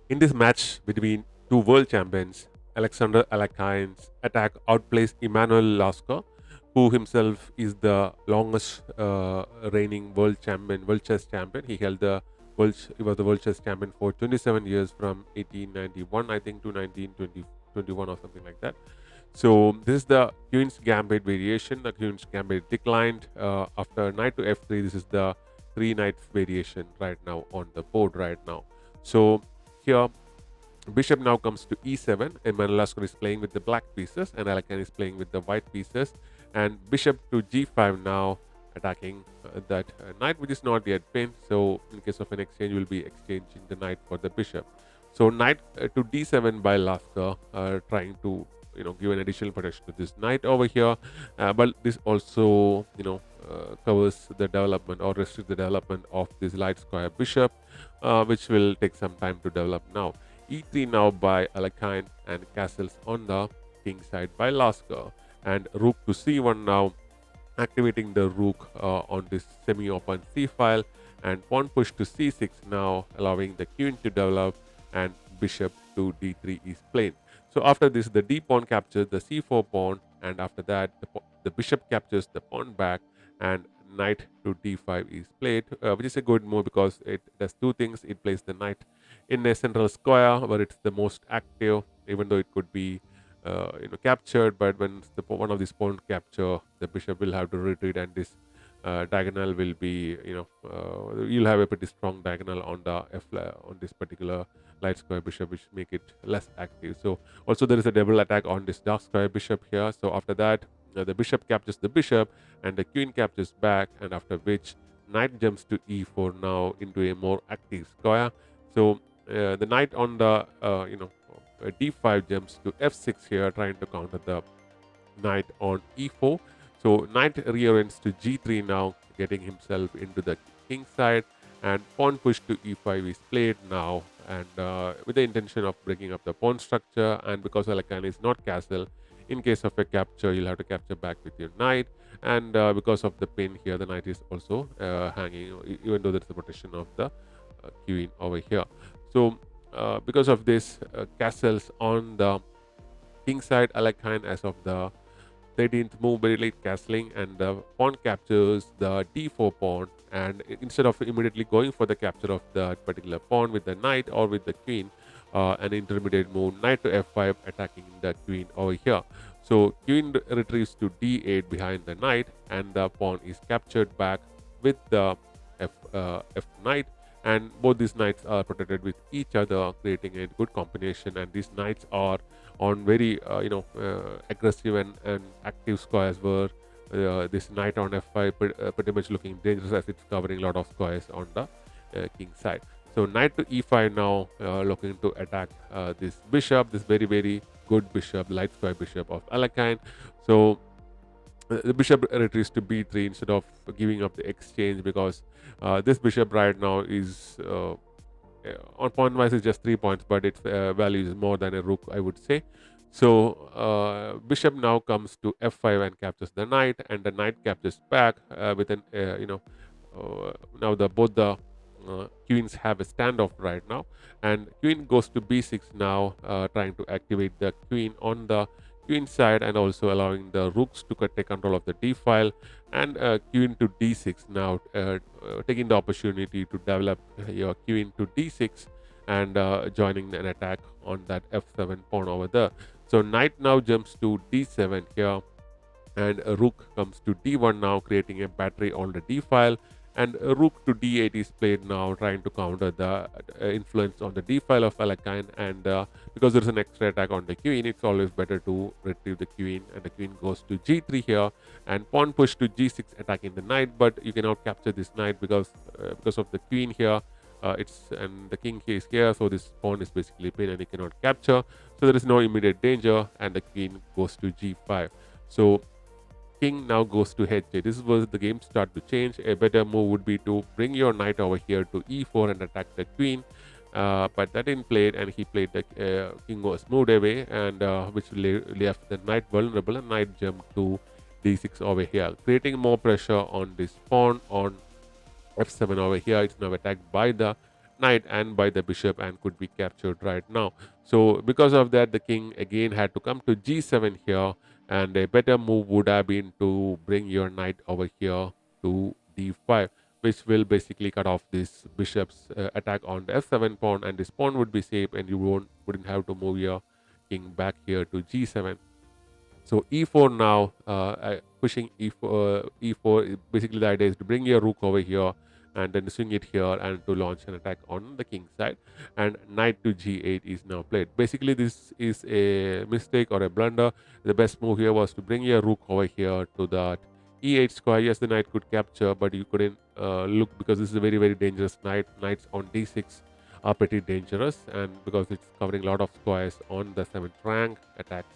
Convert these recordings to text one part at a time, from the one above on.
In this match between two world champions, Alexander Alekhine's attack outplays Emanuel Lasker, who himself is the longest reigning world chess champion. He held the he was the world chess champion for 27 years from 1891, I think, to 1921 or something like that. So this is the Queen's Gambit variation. The Queen's Gambit declined after knight to f3. This is the three knights variation right now on the board right now. So here bishop now comes to e7. Emanuel Lasker is playing with the black pieces, and Alekhine is playing with the white pieces. And bishop to g5 now, attacking that knight, which is not yet pinned. So in case of an exchange, we'll be exchanging the knight for the bishop. So knight to d7 by Lasker, trying to give an additional protection to this knight over here. But this also covers the development or restricts the development of this light square bishop, which will take some time to develop now. E3 now by Alekhine, and castles on the king side by Lasker, and rook to c1 now, activating the rook on this semi-open c file, and pawn push to c6 now, allowing the queen to develop, and bishop to d3 is played. So after this, the d pawn captures the c4 pawn, and after that the bishop captures the pawn back, and knight to d5 is played, which is a good move because it does two things. It plays the knight in a central square where it's the most active, even though it could be captured. But when one of these pawn capture, the bishop will have to retreat, and this diagonal will be you'll have a pretty strong diagonal on the on this particular light square bishop, which make it less active. So also there is a double attack on this dark square bishop here. So after that, the bishop captures the bishop, and the queen captures back, and after which knight jumps to e4 now into a more active square. So the knight on the d5 jumps to f6 here, trying to counter the knight on e4. So knight rearranges to g3 now, getting himself into the king side, and pawn push to e5 is played now, and with the intention of breaking up the pawn structure. And because Alekhine is not castle, in case of a capture, you'll have to capture back with your knight. And because of the pin here, the knight is also hanging, even though there's a protection of the queen over here. So because of this, castles on the king side, Alekhine as of the 13th move, very late castling, and the pawn captures the d4 pawn. And instead of immediately going for the capture of that particular pawn with the knight or with the queen, an intermediate move, knight to f5, attacking the queen over here. So queen retrieves to d8 behind the knight, and the pawn is captured back with the f knight. And both these knights are protected with each other, creating a good combination. And these knights are on very aggressive and active squares, where this knight on f5 pretty much looking dangerous, as it's covering a lot of squares on the king side. So knight to e5 now, looking to attack this bishop, this very very good bishop, light square bishop of Alekhine. So the bishop retreats to b3 instead of giving up the exchange, because this bishop right now is on point wise is just 3 points, but its value is more than a rook, I would say. So bishop now comes to f5 and captures the knight, and the knight captures back with an now the both the queens have a standoff right now, and queen goes to b6 now, trying to activate the queen on the queen side, and also allowing the rooks to take control of the d file, and queen to d6 now, taking the opportunity to develop your queen to d6, and joining an attack on that f7 pawn over there. So knight now jumps to d7 here, and a rook comes to d1 now, creating a battery on the d file, and a rook to d8 is played now, trying to counter the influence on the d file of Alekhine. And because there's an extra attack on the queen, it's always better to retrieve the queen, and the queen goes to g3 here, and pawn push to g6, attacking the knight. But you cannot capture this knight because of the queen here. And the king is here, so this pawn is basically pinned and you cannot capture. So there is no immediate danger, and the queen goes to g5. So king now goes to h8. This is where the game start to change. A better move would be to bring your knight over here to e4 and attack the queen. But that didn't play it, and he played the king was moved away, and which left the knight vulnerable, and knight jumped to d6 over here, creating more pressure on this pawn on f7 over here. It's now attacked by the knight and by the bishop and could be captured right now. So because of that, the king again had to come to g7 here, and a better move would have been to bring your knight over here to d5, which will basically cut off this bishop's attack on the f7 pawn, and this pawn would be safe, and you wouldn't have to move your king back here to g7. So e4 now, pushing e4. Basically, the idea is to bring your rook over here and then swing it here and to launch an attack on the king side. And knight to g8 is now played. Basically, this is a mistake or a blunder. The best move here was to bring your rook over here to that e8 square. Yes, the knight could capture, but you couldn't look because this is a very, very dangerous knight. Knights on d6 are pretty dangerous, and because it's covering a lot of squares on the 7th rank attacks.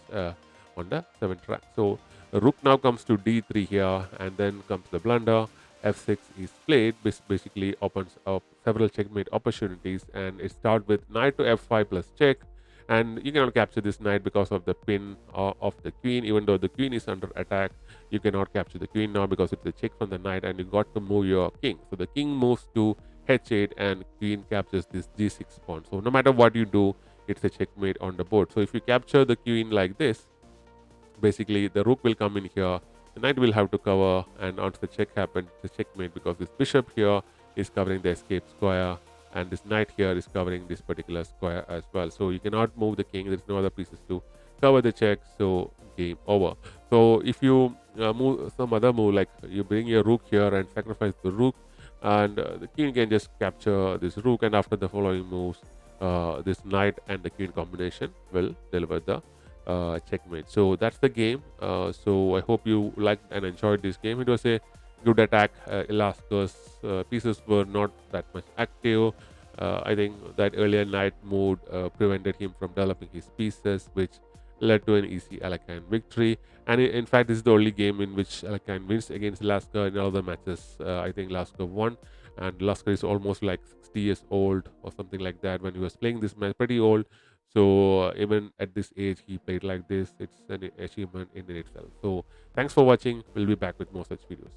On the 7th rank. So rook now comes to d3 here, and then comes the blunder. f6 is played, which basically opens up several checkmate opportunities, and it starts with knight to f5 plus check. And you cannot capture this knight because of the pin of the queen. Even though the queen is under attack, you cannot capture the queen now because it's a check from the knight, and you got to move your king. So the king moves to h8, and queen captures this g6 pawn. So no matter what you do, it's a checkmate on the board. So if you capture the queen like this, basically the rook will come in here, the knight will have to cover, and once the check happens, the checkmate, because this bishop here is covering the escape square, and this knight here is covering this particular square as well. So you cannot move the king, there's no other pieces to cover the check, so game over. So if you move some other move, like you bring your rook here and sacrifice the rook, and the king can just capture this rook, and after the following moves, this knight and the queen combination will deliver the checkmate. So that's the game. So I hope you liked and enjoyed this game. It was a good attack. Lasker's pieces were not that much active. I think that earlier knight move prevented him from developing his pieces, which led to an easy Alekhine victory. And in fact, this is the only game in which Alekhine wins against Lasker. In other matches, I think Lasker won, and Lasker is almost like 60 years old or something like that when he was playing this match. Pretty old. So even at this age, he played like this. It's an achievement in itself. So thanks for watching. We'll be back with more such videos.